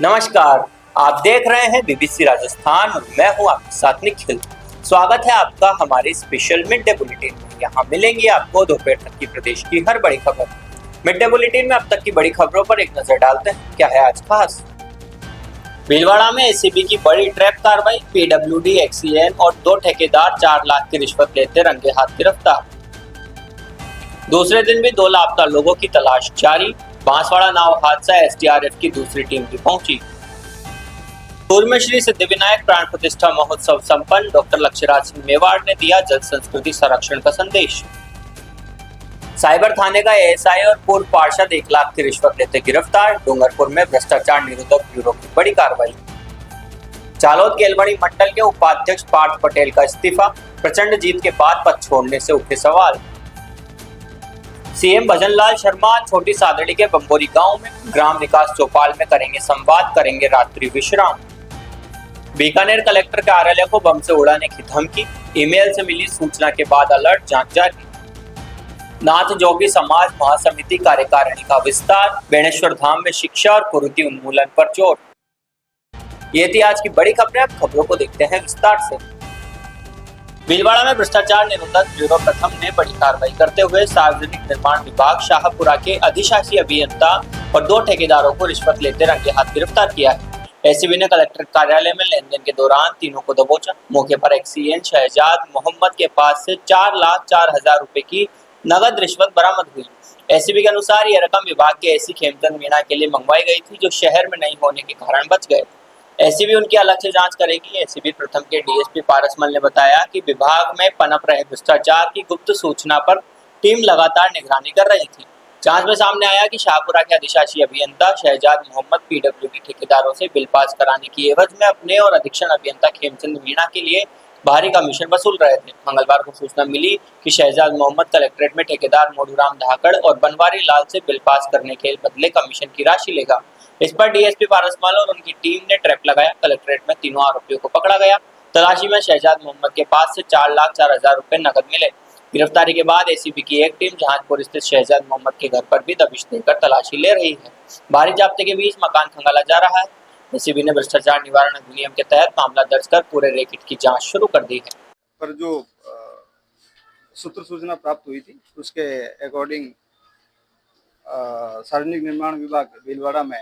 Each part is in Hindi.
नमस्कार। आप देख रहे हैं बीबीसी राजस्थान और मैं हूं आपके साथ निखिल। स्वागत है आपका हमारे स्पेशल मिड डे बुलेटिन में। यहाँ मिलेंगी आपको दोपहर तक की प्रदेश की हर बड़ी खबर। मिड डे बुलेटिन में अब तक की बड़ी खबरों पर एक नजर डालते हैं। क्या है आज खास? भीलवाड़ा में एसीबी की बड़ी ट्रैप कार्रवाई। पीडब्ल्यूडी, एक्सीएन और 2 ठेकेदार 4 लाख की रिश्वत लेते रंगे हाथ गिरफ्तार। दूसरे दिन भी 2 लापता लोगों की तलाश जारी। बांसवाड़ा नाव हादसा, एसडीआरएफ की दूसरी टीम भी पहुंची। पूर्व में श्री सिद्धिविनायक प्राण प्रतिष्ठा महोत्सव संपन्न। डॉक्टर लक्ष्यराज सिंह मेवाड़ ने दिया जल संस्कृति संरक्षण का संदेश। साइबर थाने का एएसआई और पूर्व पार्षद 1 लाख की रिश्वत लेते गिरफ्तार। डूंगरपुर में भ्रष्टाचार निरोधक ब्यूरो की बड़ी कार्रवाई। जालोद केलमणि मंडल के उपाध्यक्ष पार्थ पटेल का इस्तीफा। प्रचंड जीत के बाद पद छोड़ने से उठे सवाल। सीएम भजनलाल शर्मा छोटी सादड़ी के बंबोरी गांव में, ग्राम विकास चौपाल में करेंगे संवाद, करेंगे रात्रि विश्राम। बीकानेर कलेक्टर कार्यालय को बम से उड़ाने की धमकी। ईमेल से मिली सूचना के बाद अलर्ट, जांच जारी। नाथ जोगी समाज महासमिति कार्यकारिणी का विस्तार। बेणेश्वर धाम में शिक्षा और कुरीति उन्मूलन पर जोर। ये थी आज की बड़ी खबरें। अब खबरों को देखते हैं विस्तार से। भीलवाड़ा में भ्रष्टाचार निरोधक ब्यूरो प्रथम ने बड़ी कार्रवाई करते हुए सार्वजनिक निर्माण विभाग शाहपुरा के अधिशासी अभियंता और 2 ठेकेदारों को रिश्वत लेते रंगे हाथ गिरफ्तार किया है। एसीबी ने कलेक्टर कार्यालय में लेनदेन के दौरान तीनों को दबोचा। मौके पर एक्सीएन शहजाद मोहम्मद के पास से 4,04,000 रुपए की नगद रिश्वत बरामद हुई। एसीबी के अनुसार यह रकम विभाग के एसी खेमचंद मीणा के लिए मंगवाई गई थी, जो शहर में नहीं होने के कारण बच गए। एसीबी उनकी अलग से जांच करेगी। एसीबी प्रथम के डीएसपी पारसमल ने बताया कि विभाग में पनप रहे भ्रष्टाचार की गुप्त सूचना पर टीम लगातार निगरानी कर रही थी। जांच में सामने आया कि शाहपुरा के अधिशासी अभियंता शहजाद मोहम्मद पीडब्ल्यूडी ठेकेदारों से बिल पास कराने की एवज में अपने और अधीक्षण अभियंता खेमचंद मीणा के लिए भारी कमीशन वसूल रहे थे। मंगलवार को सूचना मिली कि शहजाद मोहम्मद कलेक्ट्रेट में ठेकेदार मोडूराम धाकड़ और बनवारी लाल से बिल पास करने के बदले कमीशन की राशि लेगा। इस पर डीएसपी पारसमल और उनकी टीम ने ट्रैप लगाया। कलेक्ट्रेट में तीनों आरोपियों को पकड़ा गया। तलाशी में शहजाद मोहम्मद के पास से 4,04,000 रुपए नकद मिले। गिरफ्तारी के बाद एसीबी की एक टीम जहांजपुर स्थित शहजाद मोहम्मद के घर पर भी दबिश देकर तलाशी ले रही है। भारी जाब्ते के बीच मकान खंगाला जा रहा है। एसीबी ने भ्रष्टाचार निवारण अधिनियम के तहत मामला दर्ज कर पूरे रैकेट की जांच शुरू कर दी है। पर जो सूत्र सूचना प्राप्त हुई थी उसके अकॉर्डिंग सार्वजनिक निर्माण विभाग भीलवाड़ा में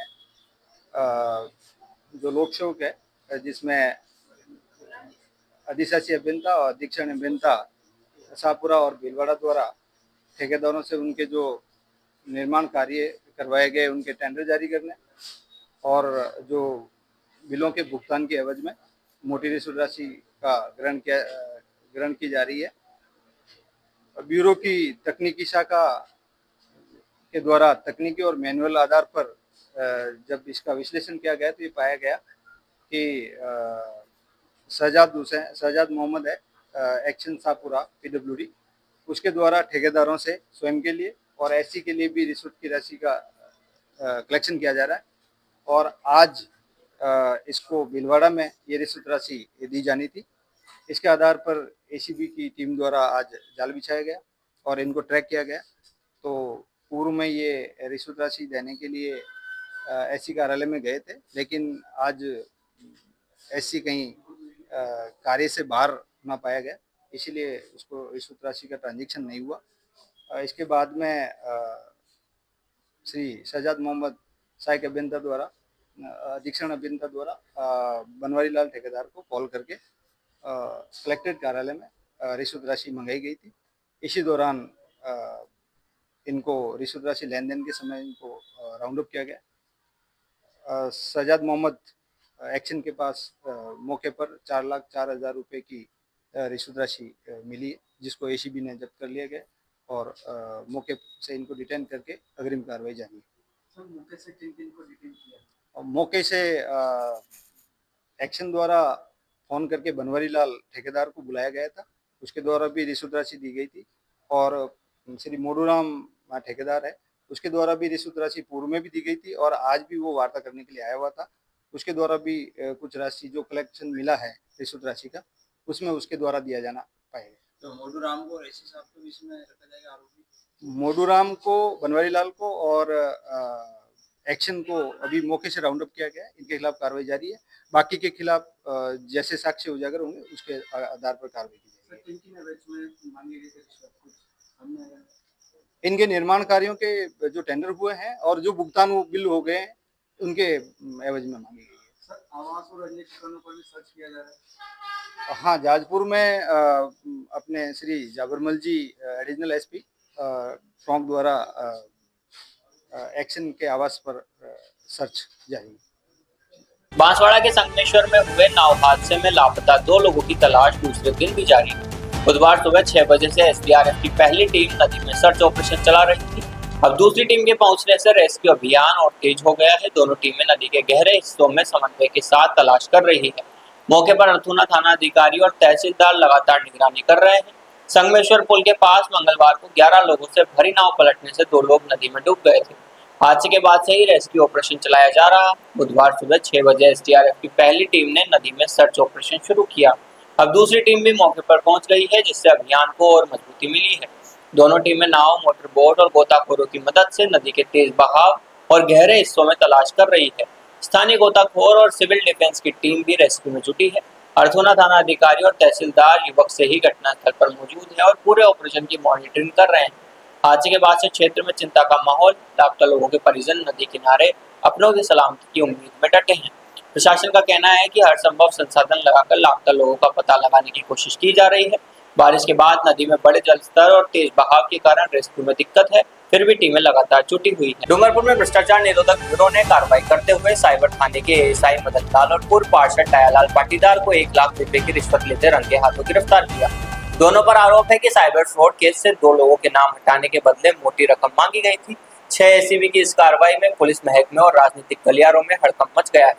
जो लोक सेवक है, जिसमें अधिशासी अभियंता और अधीक्षण अभियंता शाहपुरा और भीलवाड़ा द्वारा ठेकेदारों से उनके जो निर्माण कार्य करवाए गए उनके टेंडर जारी करने और जो बिलों के भुगतान के एवज में मोटी रिश्वत राशि का ग्रहण की जा रही है। ब्यूरो की तकनीकी शाखा के द्वारा तकनीकी और मैनुअल आधार पर जब इसका विश्लेषण किया गया तो ये पाया गया कि शहजाद मोहम्मद है, एक्शन शाहपुरा पीडब्ल्यूडी, उसके द्वारा ठेकेदारों से स्वयं के लिए और एससी के लिए भी रिश्वत की राशि का कलेक्शन किया जा रहा है। और आज इसको भीलवाड़ा में ये रिश्वत राशि दी जानी थी। इसके आधार पर एसीबी की टीम द्वारा आज जाल बिछाया गया और इनको ट्रैक किया गया। तो पूर्व में ये रिश्वत राशि देने के लिए एससी कार्यालय में गए थे, लेकिन आज एससी कहीं कार्य से बाहर ना पाया गया, इसीलिए उसको रिश्वत राशि का ट्रांजेक्शन नहीं हुआ। इसके बाद में श्री शहजाद मोहम्मद सहायक अभियंता द्वारा अधीक्षण अभियंता द्वारा बनवारी लाल ठेकेदार को कॉल करके कलेक्ट्रेट कार्यालय में रिश्वत राशि मंगाई गई थी। इसी दौरान इनको रिश्वत राशि लेन देन के समय इनको राउंड अप किया गया। शहजाद मोहम्मद एक्शन के पास मौके पर 4,04,000 रुपए की रिश्वत राशि मिली, जिसको एसीबी ने जब्त कर लिया गया और मौके से इनको डिटेन करके अग्रिम कार्रवाई जारी है। सर, मौके से किन को डिटेन किया? और मौके से एक्शन द्वारा फोन करके बनवारी लाल ठेकेदार को बुलाया गया था, उसके द्वारा भी रिश्वत राशि दी गई थी। और श्री मोडूराम ठेकेदार है, उसके द्वारा भी रिश्वत राशि पूर्व में भी दी गई थी और आज भी वो वार्ता करने के लिए आया हुआ था। उसके द्वारा भी कुछ राशि जो कलेक्शन मिला है रिश्वत राशि का, उसमें उसके द्वारा दिया जाना पाएगा। तो मोडूराम को और एसी साहब को भी इसमें रखा जाएगा आरोपी? मोडूराम को, बनवारी लाल को और एक्शन को अभी मौके से राउंड अप किया गया है। इनके खिलाफ कार्रवाई जारी है। बाकी के खिलाफ जैसे साक्ष्य उजागर होंगे उसके आधार पर कार्रवाई की जाएगी। इनके निर्माण कार्यों के जो टेंडर हुए हैं और जो भुगतान बिल हो गए हैं उनके एवज में मांगी गई है। सर, आवास और अन्य ठिकानों पर भी सर्च किया जा रहा है। हाँ, जाजपुर में अपने श्री जाबरमल जी एडिशनल एसपी टोंक द्वारा एक्शन के आवास पर सर्च जारी। बांसवाड़ा के संगमेश्वर में हुए नाव हादसे में लापता 2 लोगों की तलाश दूसरे दिन भी जारी है। बुधवार सुबह 6 बजे से एसडीआरएफ की पहली टीम नदी में सर्च ऑपरेशन चला रही थी। अब दूसरी टीम के पहुंचने से रेस्क्यू अभियान और तेज हो गया है। दोनों टीमें नदी के गहरे हिस्सों में समन्वय के साथ तलाश कर रही है। मौके पर अर्थूना थाना अधिकारी और तहसीलदार लगातार निगरानी कर रहे हैं। संगमेश्वर पुल के पास मंगलवार को 11 लोगों से भरी नाव पलटने से 2 लोग नदी में डूब गए थे। हादसे के बाद से ही रेस्क्यू ऑपरेशन चलाया जा रहा। बुधवार सुबह 6 बजे एसडीआरएफ की पहली टीम ने नदी में सर्च ऑपरेशन शुरू किया। अब दूसरी टीम भी मौके पर पहुंच गई है, जिससे अभियान को और मजबूती मिली है। दोनों टीमें नाव, मोटर बोट और गोताखोरों की मदद से नदी के तेज बहाव और गहरे हिस्सों में तलाश कर रही है। स्थानीय गोताखोर और सिविल डिफेंस की टीम भी रेस्क्यू में जुटी है। अर्थूना थाना अधिकारी और तहसीलदार युवक से ही घटनास्थल पर मौजूद है और पूरे ऑपरेशन की मॉनिटरिंग कर रहे हैं। हादसे के बाद से क्षेत्र में चिंता का माहौल। लापता लोगों के परिजन नदी किनारे अपनों की सलामती की उम्मीद में डटे हैं। प्रशासन का कहना है कि हर संभव संसाधन लगाकर लापता लोगों का पता लगाने की कोशिश की जा रही है। बारिश के बाद नदी में बड़े जलस्तर और तेज बहाव के कारण रेस्क्यू में दिक्कत है, फिर भी टीमें लगातार जुटी हुई हैं। डूंगरपुर में भ्रष्टाचार निरोधक ब्यूरो ने कार्रवाई करते हुए साइबर थाने के एएसआई मदन लाल और पूर्व पार्षद टायालाल पाटीदार को 1 लाख रुपए की रिश्वत लेते रंगे हाथों गिरफ्तार किया। दोनों पर आरोप है कि साइबर फ्रॉड केस से 2 लोगों के नाम हटाने के बदले मोटी रकम मांगी गई थी। 6 एसीबी की इस कार्रवाई में पुलिस महकमे और राजनीतिक गलियारों में हड़कंप मच गया है।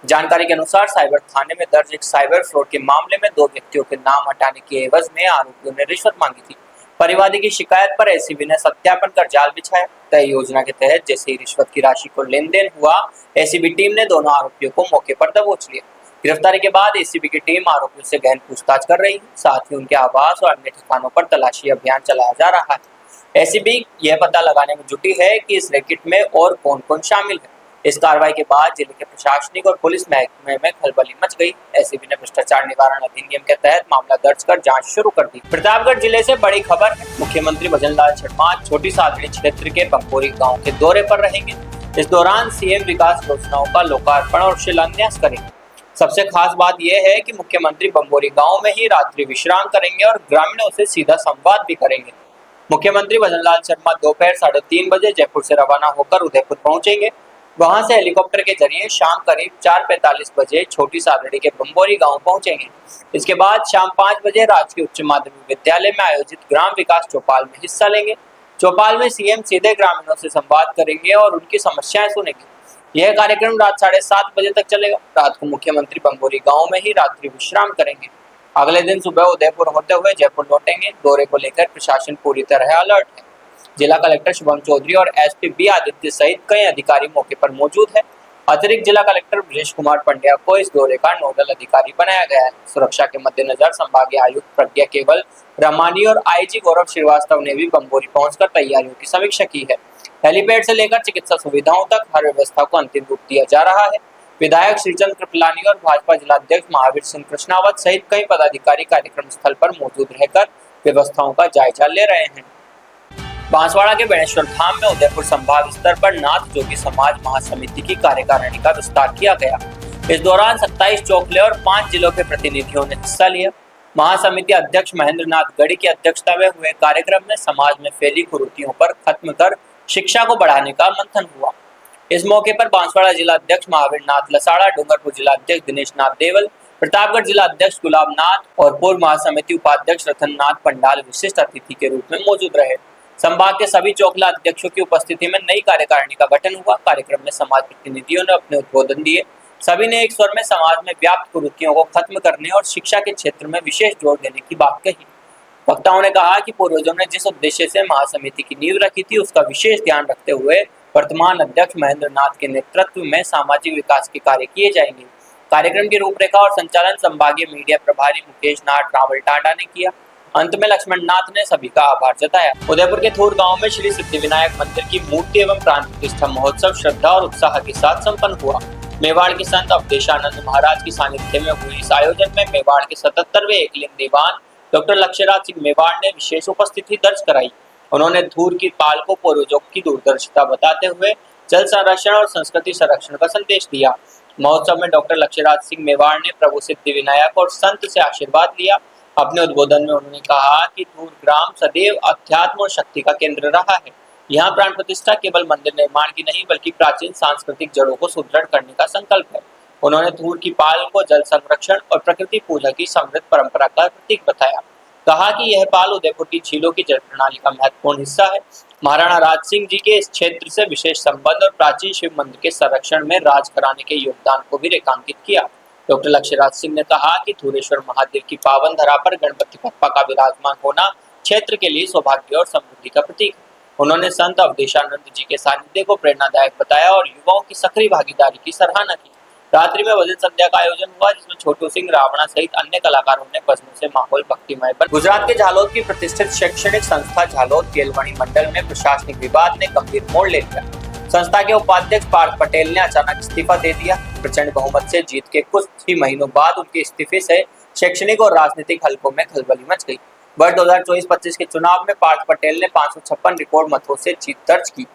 जानकारी के अनुसार साइबर थाने में दर्ज एक साइबर फ्रॉड के मामले में 2 व्यक्तियों के नाम हटाने के एवज में आरोपियों ने रिश्वत मांगी थी। परिवादी की शिकायत पर एसीबी ने सत्यापन कर जाल बिछाया। तय योजना के तहत जैसे ही रिश्वत की राशि को लेन देन हुआ, एसीबी टीम ने दोनों आरोपियों को मौके पर दबोच लिया। गिरफ्तारी के बाद एसीबी की टीम आरोपियों से गहन पूछताछ कर रही है। साथ ही उनके आवास और अन्य ठिकानों पर तलाशी अभियान चलाया जा रहा है। एसीबी यह पता लगाने में जुटी है कि इस रैकेट में और कौन-कौन शामिल है। इस कार्रवाई के बाद जिले के प्रशासनिक और पुलिस महकमे में खलबली मच गई। एसीबी ने भ्रष्टाचार निवारण अधिनियम के तहत मामला दर्ज कर जांच शुरू कर दी। प्रतापगढ़ जिले से बड़ी खबर है। मुख्यमंत्री भजनलाल शर्मा छोटी सादड़ी क्षेत्र के बंबोरी गांव के दौरे पर रहेंगे। इस दौरान सीएम विकास योजनाओं का लोकार्पण और शिलान्यास करेंगे। सबसे खास बात यह है कि मुख्यमंत्री बंबोरी गांव में ही रात्रि विश्राम करेंगे और ग्रामीणों से सीधा संवाद भी करेंगे। मुख्यमंत्री भजनलाल शर्मा दोपहर 3:30 बजे जयपुर से रवाना होकर उदयपुर पहुंचेंगे। वहां से हेलीकॉप्टर के जरिए शाम करीब 4:45 बजे छोटी सादड़ी के बंबोरी गांव पहुंचेंगे। इसके बाद शाम 5 बजे राजकीय उच्च माध्यमिक विद्यालय में आयोजित ग्राम विकास चौपाल में हिस्सा लेंगे। चौपाल में सीएम सीधे ग्रामीणों से संवाद करेंगे और उनकी समस्याएं सुनेंगे। यह कार्यक्रम रात 7:30 बजे तक चलेगा। रात को मुख्यमंत्री बंबोरी गांव में ही रात्रि विश्राम करेंगे। अगले दिन सुबह उदयपुर होते हुए जयपुर लौटेंगे। दौरे को लेकर प्रशासन पूरी तरह अलर्ट है। जिला कलेक्टर शुभम चौधरी और एसपी बी आदित्य सहित कई अधिकारी मौके पर मौजूद है। अतिरिक्त जिला कलेक्टर ब्रजेश कुमार पंड्या को इस दौरे का नोडल अधिकारी बनाया गया है। सुरक्षा के मद्देनजर संभागीय आयुक्त प्रज्ञा केवल रमानी और आईजी गौरव श्रीवास्तव ने भी बंबोरी पहुंचकर तैयारियों की समीक्षा की है। हेलीपैड से लेकर चिकित्सा सुविधाओं तक हर व्यवस्था को अंतिम रूप दिया जा रहा है। विधायक श्रीचंद कृपलानी और भाजपा जिलाध्यक्ष महावीर सिंह कृष्णावत सहित कई पदाधिकारी कार्यक्रम स्थल पर मौजूद रहकर व्यवस्थाओं का जायजा ले रहे हैं। बांसवाड़ा के बेणेश्वर धाम में उदयपुर संभाग स्तर पर नाथ जोगी समाज महासमिति की कार्यकारिणी का विस्तार किया गया। इस दौरान 27 चौखले और 5 जिलों के प्रतिनिधियों ने हिस्सा लिया। महासमिति अध्यक्ष महेंद्र नाथ गढ़ी की अध्यक्षता में हुए कार्यक्रम में समाज में फैली कुरीतियों पर खत्म कर शिक्षा को बढ़ाने का मंथन हुआ। इस मौके पर बांसवाड़ा जिला अध्यक्ष महावीर नाथ लसाड़ा, डूंगरपुर जिला अध्यक्ष दिनेश नाथ देवल, प्रतापगढ़ जिला अध्यक्ष गुलाब नाथ और पूर्व महासमिति उपाध्यक्ष रतन नाथ पंडाल विशिष्ट अतिथि के रूप में मौजूद रहे। संभाग के सभी चौखला अध्यक्षों की उपस्थिति में नई कार्यकारिणी का गठन हुआ। कार्यक्रम में समाज प्रतिनिधियों ने अपने उद्बोधन दिए। सभी ने एक स्वर में समाज में व्याप्त कुरीतियों को खत्म करने और शिक्षा के क्षेत्र में विशेष जोर देने की बात कही। वक्ताओं ने कहा कि पूर्वजों ने जिस उद्देश्य से महासमिति की नींव रखी थी, उसका विशेष ध्यान रखते हुए वर्तमान अध्यक्ष महेंद्र नाथ के नेतृत्व में सामाजिक विकास के कार्य किए जाएंगे। कार्यक्रम की रूपरेखा और संचालन संभागीय मीडिया प्रभारी मुकेश नाथ रावल टांडा ने किया। अंत में लक्ष्मण नाथ ने सभी का आभार जताया। उदयपुर के थूर गांव में श्री सिद्धिविनायक मंदिर की मूर्ति एवं प्राण प्रतिष्ठा महोत्सव श्रद्धा और उत्साह के साथ संपन्न हुआ। मेवाड़ के संत अवधेशानंद महाराज की सानिध्य में हुए इस आयोजन में मेवाड़ के 77वें एकलिंग दीवान डॉक्टर लक्ष्यराज सिंह मेवाड़ ने विशेष उपस्थिति दर्ज कराई। उन्होंने थूर की पाल को पूर्वजों की दूरदर्शिता बताते हुए जल संरक्षण और संस्कृति संरक्षण का संदेश दिया। महोत्सव में डॉक्टर लक्ष्यराज सिंह मेवाड़ ने प्रभु सिद्धिविनायक और संत से आशीर्वाद लिया। अपने उद्बोधन में उन्होंने कहा कि थूर ग्राम सदैव अध्यात्म और शक्ति का केंद्र रहा है। यहाँ प्राण प्रतिष्ठा केवल मंदिर निर्माण की नहीं बल्कि प्राचीन सांस्कृतिक जड़ों को सुदृढ़ करने का संकल्प है। उन्होंने थूर की पाल को जल संरक्षण और प्रकृति पूजा की समृद्ध परंपरा का प्रतीक बताया। कहा कि यह पाल उदयपुर की झीलों की जल प्रणाली का महत्वपूर्ण हिस्सा है। महाराणा राज सिंह जी के इस क्षेत्र से विशेष संबंध और प्राचीन शिव मंदिर के संरक्षण में राज घराने के योगदान को भी रेखांकित किया। डॉक्टर लक्ष्यराज सिंह ने कहा कि थूरेश्वर महादेव की पावन धरा पर गणपति बप्पा का विराजमान होना क्षेत्र के लिए सौभाग्य और समृद्धि का प्रतीक है। उन्होंने संत अवधेशानंद जी के सानिध्य को प्रेरणादायक बताया और युवाओं की सक्रिय भागीदारी की सराहना की। रात्रि में भजन संध्या का आयोजन हुआ जिसमें छोटू सिंह रावणा सहित अन्य कलाकारों ने भजनों से माहौल भक्तिमय बना। गुजरात के झालोद की प्रतिष्ठित शैक्षणिक संस्था झालोद केलवणी मंडल में प्रशासनिक विवाद ने गंभीर मोड़ ले लिया। संस्था के उपाध्यक्ष पार्थ पटेल ने अचानक इस्तीफा दे दिया। प्रचंड बहुमत से जीत के कुछ ही महीनों बाद उनके इस्तीफे से शैक्षणिक और राजनीतिक हलकों में खलबली मच गई। वर्ष 2024-25 के चुनाव में पार्थ पटेल ने 556 रिकॉर्ड मतों से जीत दर्ज की।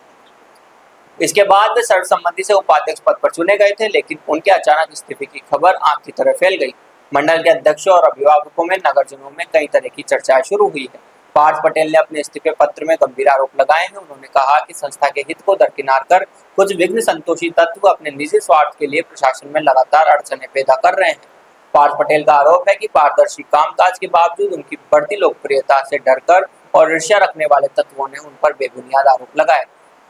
इसके बाद वे सर्वसम्मति से उपाध्यक्ष पद पर चुने गए थे, लेकिन उनके अचानक इस्तीफे की खबर आग की तरह फैल गई। मंडल के अध्यक्षों और अभिभावकों में नगरजनों में कई तरह की चर्चाएं शुरू हुई है। पार्थ पटेल ने अपने इस्तीफे पत्र में गंभीर आरोप लगाए हैं। उन्होंने कहा कि संस्था के हित को दरकिनार कर कुछ विघ्न संतोषी तत्व अपने निजी स्वार्थ के लिए प्रशासन में लगातार अड़चनें पैदा कर रहे हैं। पार्थ पटेल का आरोप है कि पारदर्शी कामकाज के बावजूद उनकी बढ़ती लोकप्रियता से डरकर और ईर्ष्या रखने वाले तत्वों ने उन पर बेबुनियाद आरोप लगाए।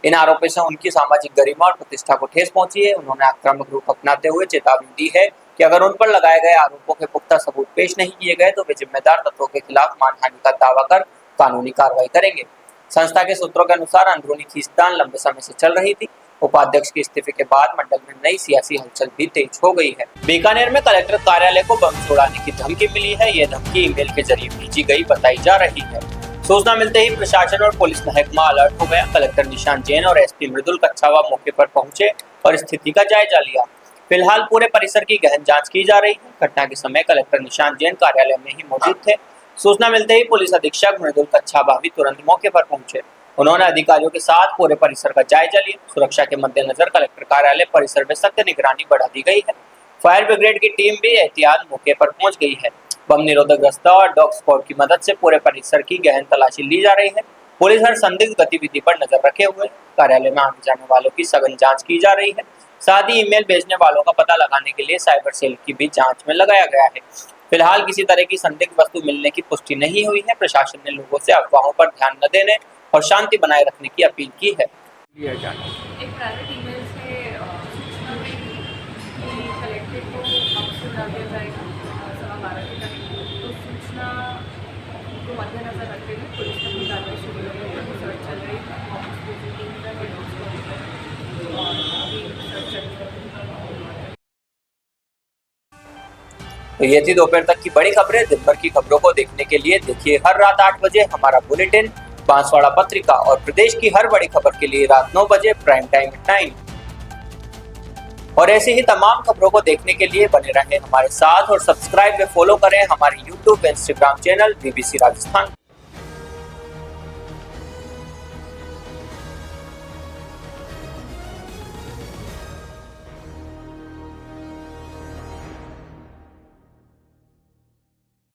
इन आरोपों से उनकी सामाजिक गरिमा और प्रतिष्ठा को ठेस पहुंची है। उन्होंने आक्रामक रूप अपनाते हुए चेतावनी दी है कि अगर उन पर लगाए गए आरोपों के पुख्ता सबूत पेश नहीं किए गए तो वे जिम्मेदार तत्वों के खिलाफ मानहानि का दावा कर कानूनी कार्रवाई करेंगे। संस्था के सूत्रों के अनुसार अंदरूनी खींचतान लंबे समय से चल रही थी। उपाध्यक्ष के इस्तीफे के बाद मंडल में नई सियासी हलचल भी तेज हो गई है। बीकानेर में कलेक्टर कार्यालय को बम छोड़ाने की धमकी मिली है। यह धमकी ईमेल के जरिए भेजी गई बताई जा रही है। सूचना मिलते ही प्रशासन और पुलिस महकमा अलर्ट हो गया। कलेक्टर निशांत जैन और एसपी मृदुल कच्छावा मौके पर पहुंचे और स्थिति का जायजा लिया। फिलहाल पूरे परिसर की गहन जांच की जा रही है। घटना के समय कलेक्टर निशांत जैन कार्यालय में ही मौजूद थे। सूचना मिलते ही पुलिस अधीक्षक मृदुल कच्छावा भी तुरंत मौके पर पहुंचे। उन्होंने अधिकारियों के साथ पूरे परिसर का जायजा लिया। सुरक्षा के मद्देनजर कलेक्टर कार्यालय परिसर में सख्त निगरानी बढ़ा दी गई है। फायर ब्रिगेड की टीम भी एहतियात मौके पर पहुंच गई है। बम निरोधक दस्ता और डॉग स्क्वाड की मदद से पूरे परिसर की गहन तलाशी ली जा रही है। पुलिस हर संदिग्ध गतिविधि पर नजर रखे हुए कार्यालय में आने जाने वालों की सघन जांच की जा रही है। साथ ही ईमेल भेजने वालों का पता लगाने के लिए साइबर सेल की भी जांच में लगाया गया है। फिलहाल किसी तरह की संदिग्ध वस्तु मिलने की पुष्टि नहीं हुई है। प्रशासन ने लोगों से अफवाहों पर ध्यान न देने और शांति बनाए रखने की अपील की है। एक प्राइवेट ईमेल से सूचना मिली कि कलेक्ट्रेट को हाउस डाल दिया जाएगा 12:15 के करीब। तो सूचना को मद्देनजर रखते हुए पुलिस ने अपनी कार्रवाई शुरू कर दी है। सर्च चल रही है। तो ये थी दोपहर तक की बड़ी खबरें। दिन भर की खबरों को देखने के लिए देखिए हर रात 8 बजे हमारा बुलेटिन बांसवाड़ा पत्रिका और प्रदेश की हर बड़ी खबर के लिए रात 9 बजे प्राइम टाइम 9। और ऐसी ही तमाम खबरों को देखने के लिए बने रहें हमारे साथ और सब्सक्राइब व फॉलो करें हमारे YouTube व Instagram चैनल BBC राजस्थान।